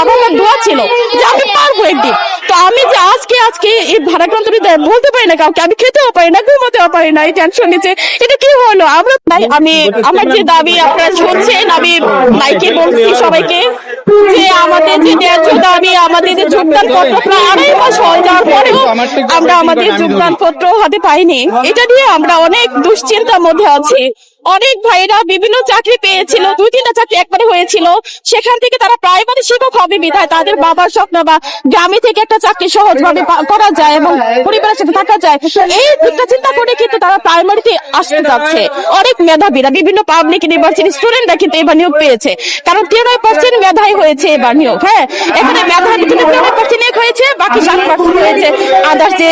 বাবা মার দোয়া ছিল যে আমি পারবো একদিন। তো আমি যে আজকে এই ভারাক্রান্ত হৃদয়ে বলতে পারি না কাউকে, আমি খেতেও পারি না, ঘুমোতেও পারি না, এই টেনশন নিচে এটা কি হলো। আমরা আমি আমার যে দাবি আপনারা শুনছেন, আমি মাইকে বলছি সবাইকে যে আমাদের যে ন্যায্য দাবি, আমাদের যে যোগদান পত্র প্রায় 2.5 মাস হয়ে যাওয়ার পরেও আমরা আমাদের যোগদান পত্র হাতে পাইনি। এটা নিয়ে আমরা অনেক দুশ্চিন্তার মধ্যে আছি। অনেক ভাইরা বিভিন্ন চাকরি পেয়েছিল, 2-3টা চাকরি একবারে হয়েছিল, সেখান থেকে তারা প্রাইমারি শিক্ষক হবে বিধায় তাদের বাবার স্বপ্ন বা গ্রামে থেকে একটা চাকরি সহজভাবে করা যায় এবং পরিবারের সাথে থাকা যায়, এই দিকটা চিন্তা করে কিন্তু তারা প্রাইমারিতে আসতে যাচ্ছে। অনেক মেধাবীরা বিভিন্ন পাবলিক ইউনিভার্সিটি স্টুডেন্টরা কিন্তু এবার নিয়োগ পেয়েছে, কারণ 93% মেধাই হয়েছে এবার নিয়োগ। হ্যাঁ, এখানে মেধার ভিতরে 93% নিয়োগ হয়েছে, বাকি 7% হয়েছে আদার্স যে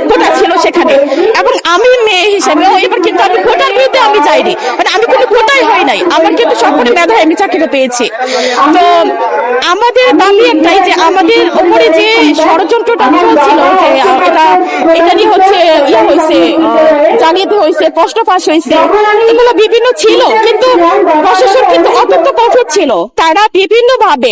কোটা ছিল সেখানে। এবং আমি মেয়ে হিসেবে এবার কিন্তু আমি কোটার বিরুদ্ধে আমি যাইনি, মানে আমি কোনো কোটাই হয় নাই, আমার কিন্তু সকলে মেধায় আমি চাকরিটা পেয়েছি। তো আমাদের দাবি একটাই যে আমাদের উপরে যে ষড়যন্ত্রটা চলছিল যে এটা নিয়ে হচ্ছে ইয়ে হয়েছে, জালিয়াতি হয়েছে, প্রশ্ন ফাঁস হয়েছে, এগুলো বিভিন্ন ছিল, কিন্তু প্রশাসন কিন্তু অত্যন্ত কঠোর ছিল। তারা বিভিন্ন ভাবে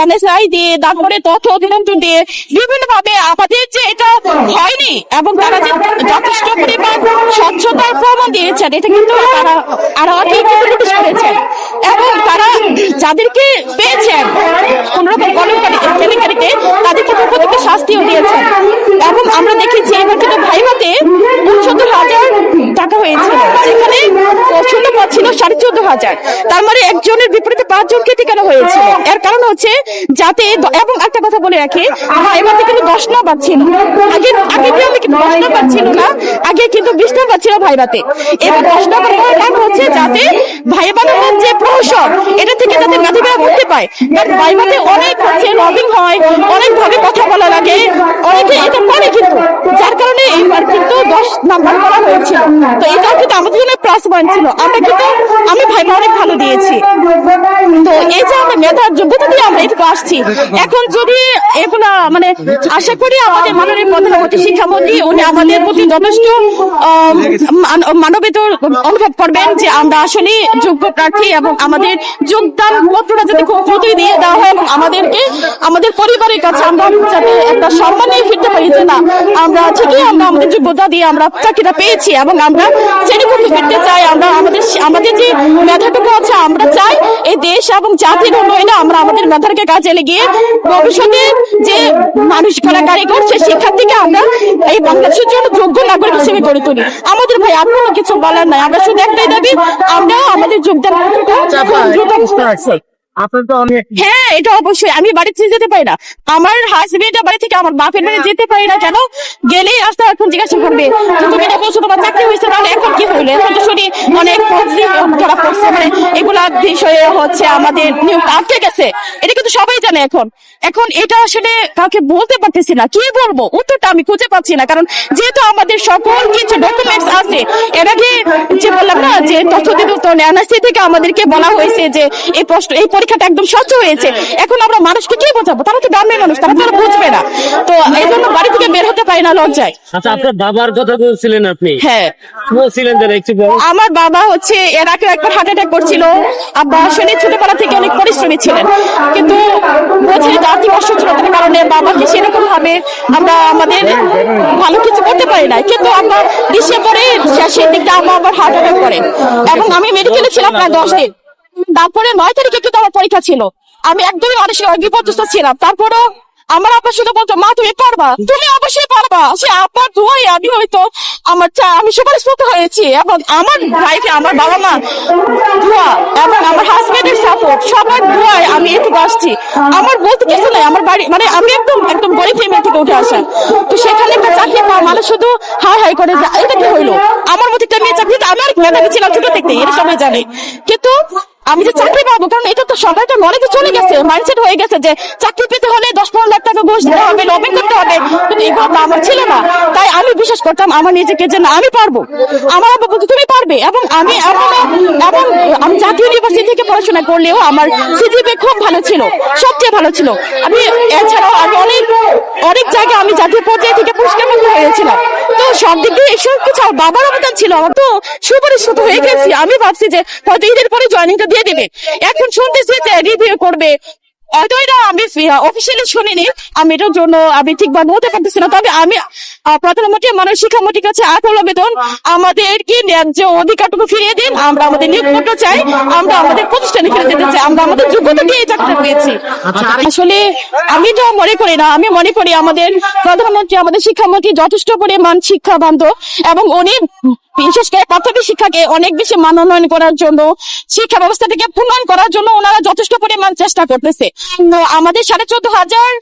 এনএসআই দিয়ে, তারপরে তথ্য অধিদপ্তর দিয়ে বিভিন্ন ভাবে আমাদের যে এটা হয়নি এবং তারা যে যথেষ্ট পরিমাণ স্বচ্ছতার প্রমাণ দিয়েছেন, এটা কিন্তু তারা আরো অনেক নোটিশ করেছেন এবং তারা যাদেরকে পেয়েছেন কোনরকম কেলেঙ্কারিতে তাদেরকে উপযুক্ত শাস্তিও দিয়েছেন। এবং আমরা দেখেছি এবার কিন্তু ভাইভাতে ৭৯,০০০ টাকা হয়েছিল, যেখানে শূন্য পদ ছিল ১৪,৫০০। তার মানে একজনের বিপরীতে 5 জনকে টিকানো হয়েছিল। এর কারণ হচ্ছে যাতে, এবং একটা কথা বলে রাখি, ভাইভাতে কিন্তু 10 নাম্বার ছিল, আগে কিন্তু 10 নাম্বার ছিল না, আগে কিন্তু 20 নাম্বার ছিল ভাইভাতে। এবার 10 নাম্বার করার কারণ হচ্ছে যাতে ভাইভাতের যে প্রহসন এটা থেকে যাতে মেধাবীরা মুক্তি পায়। কারণ ভাইভাতে অনেক হচ্ছে লবিং হয়, অনেক ভাবে কথা বলা লাগে, অনেকে এটা করে, কিন্তু যার কারণে এইবার কিন্তু 10 নাম্বার করা হয়েছিল। তো এটাও কিন্তু আমাদের জন্য প্লাস পয়েন্ট ছিল, আমরা কিন্তু আমি ভাইবা অনেক ভালো দিয়েছি। তো এই যে আমরা মেধার যোগ্যতা দিয়ে আমরা এটুকু আসছি, এখন যদি এগুলা মানে আশা করি আমাদের মাননীয় প্রধানমন্ত্রী শিক্ষামন্ত্রী উনি আমাদের প্রতি যথেষ্ট মানবিক অনুভব করবেন যে আমরা আসলে যোগ্য প্রার্থী, এবং আমাদের যোগদান পত্রটা যাতে খুব দ্রুতই দিয়ে দেওয়া হয় এবং আমাদেরকে আমাদের পরিবারের কাছে আমরা যাতে একটা সম্মান নিয়ে ফিরতে পারি যে না আমরা ঠিকই আমরা আমাদের যোগ্যতা দিয়ে আমরা চাকরিটা পেয়েছি এবং আমরা শ্রেণীকক্ষে ফিরতে চাই। আমরা আমাদের যে মেধাটুকু আছে আমরা চাই এই দেশ এবং জাতির উন্নয়নে আমরা আমাদের মেধাকে কাজে লাগিয়ে ভবিষ্যতে যে মানুষ কারাগারি করছে শিক্ষার্থীকে আমরা এই বাংলাদেশের জন্য যোগ্য নাগরিক হিসেবে গড়ে তুলি। আমাদের ভাই আর কোনো কিছু বলার নাই, আমরা শুধু একটাই দাবি আমরা আমাদের যোগদান হ্যাঁ এটা অবশ্যই। আমি বাড়িতে যেতে পারি না, আমার হাজবেন্ড বাড়ি থেকে আমার বাপের বাড়ি যেতে পারি না, কেন গেলেই রাস্তা এখন জিজ্ঞাসা করবে তুমি এটা বলছো তোমার চাকরি হয়েছে, তাহলে এখন কি হইলো, এখন তো শুনি অনেক ধরা পড়ছে, মানে এগুলা বিষয়ে হচ্ছে আমাদের নিয়োগ আটকে গেছে, এটা কিন্তু সবাই জানে। এখন এটা আসলে কাউকে বলতে পারতেছি না, কি বলবো উত্তরটা আমি খুঁজে পাচ্ছি না, কারণ যেহেতু আমাদের সকল কিছু ডকুমেন্টস আছে। এর আগে যে বললাম না যে তথ্য এনআইসি থেকে আমাদেরকে বলা হয়েছে যে এই পরীক্ষাটা একদম স্বচ্ছ হয়েছে, এখন আমরা মানুষকে কি বোঝাবো, তারা তো গ্রামের মানুষ, তারা তো বুঝবে না। তো এই জন্য বাড়ি থেকে বের হতে পারি না লজ্জায়। আচ্ছা, আপনার বাবার কথা বলছিলেন আপনি? হ্যাঁ বলছিলেন যে একটু আমার বাবা হচ্ছে এর আগে একবার হার্ট অ্যাটাক করছিল। আব্বা আসলে ছোটবেলা থেকে অনেক পরিশ্রমী ছিলেন, কিন্তু বলছে আর্থিক অসচ্ছলতার কারণে বাবাকে সেরকম ভাবে আমরা আমাদের ভালো কিছু করতে পারি না। কিন্তু আমরা ডিসেম্বরে শেষের দিকটা আবার হার্ট অ্যাটাক করে এবং আমি মেডিকেলে ছিলাম প্রায় 10 দিন। তারপরে 9 তারিখে কিন্তু আমার পরীক্ষা ছিল, আমি একদমই বিপর্যস্ত ছিলাম। তারপরও আমার আপা শুধু বলতো মা তুমি পারবা, তুমি অবশ্যই পারবা। সে আপার দোয়াই আমি হয়তো আমি সুপারিশ করতে হয়েছি, এবং আমার ভাইকে আমার বাবা মা দোয়া এবং আমার হাজবেন্ডের সাপোর্ট সবার দোয়ায় আমি এটুকু আসছি। আমার বলতে কিছু নাই, আমার বাড়ি মানে আমি একদম গরিব ফ্যামিলি থেকে উঠে আসা, তো সেখানে একটা চাকরি পাওয়া মানুষ শুধু হাই হাই করে যে এটা কি হইলো। আমার মতো একটা মেয়ে চাকরিতে আমি অনেক মেধাবী ছিলাম ছোট থেকে, এটা সবাই জানে, কিন্তু আমি যে চাকরি পাবো, কারণ এটা তো সবাই তো নলেজে চলে গেছে, মাইন্ডসেট হয়ে গেছে যে চাকরি পেতে হলে 10-15 লাখ টাকা ঘুষ দিতে হবে, লবিং করতে হবে, কিন্তু এগুলো তো আমার ছিল না। তাই আমি বিশ্বাস করতাম আমার নিজেকে যে না আমি পারবো। আমার আব্বা বলতো তুমি পারবে, এবং আমি জাতীয় ইউনিভার্সিটি থেকে পড়াশোনা করলেও আমার সিজিপিএ খুব ভালো ছিল, সবচেয়ে ভালো ছিল। আমি এছাড়াও আমি অনেক জায়গায় আমি জাতীয় পর্যায়ে থেকে পুরস্কার প্রাপ্ত হয়েছিলাম। তো সব দিক দিয়ে এসব কিছু বাবার অবদান ছিল, আমার তো সুপরিচিত হয়ে গেছি। আমি ভাবছি যে হয়তো ঈদের পরে জয়েনিংটা দিয়ে দেবে, এখন শুনতেছি যে রিভিউ করবে, হয়তো এটা আমি অফিসিয়ালি শুনিনি, আমি এটার জন্য আমি ঠিকভাবে বলতে পারতেছি না। তবে আমি প্রধানমন্ত্রী মাননীয় শিক্ষামন্ত্রীর কাছে আকুল আবেদন, আমাদেরকে ন্যায্য অধিকারটুকু ফিরিয়ে দিন। আমরা আমাদের নিয়োগপত্র চাই, আমরা আমাদের প্রতিষ্ঠানে ফিরে যেতে চাই, আমরা আমাদের যোগ্যতা দিয়ে এই চাকরিটা পেয়েছি। আসলে আমি তো মনে করি না, আমি মনে করি আমাদের প্রধানমন্ত্রী, আমাদের শিক্ষামন্ত্রী যথেষ্ট পরিমাণ শিক্ষা বান্ধব, এবং উনি বিশেষ করে প্রাথমিক শিক্ষাকে অনেক বেশি মান উন্নয়ন করার জন্য, শিক্ষা ব্যবস্থাটাকে উন্নয়ন করার জন্য ওনারা যথেষ্ট পরিমাণ চেষ্টা করতেছে। আমাদের 14,500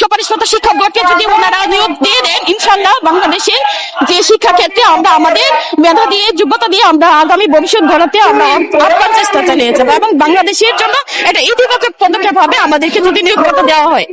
সুপারিশপ্রাপ্ত শিক্ষকগণকে যদি ওনারা নিয়োগ দিয়ে দেন, ইনশাল্লাহ বাংলাদেশের যে শিক্ষা ক্ষেত্রে আমরা আমাদের মেধা দিয়ে, যোগ্যতা দিয়ে আমরা আগামী ভবিষ্যৎ গড়াতে আমরা আপ্রাণ চেষ্টা চালিয়ে যাবো, এবং বাংলাদেশের জন্য একটা ইতিবাচক পদক্ষেপ হবে আমাদেরকে যদি নিয়োগপত্র দেওয়া হয়।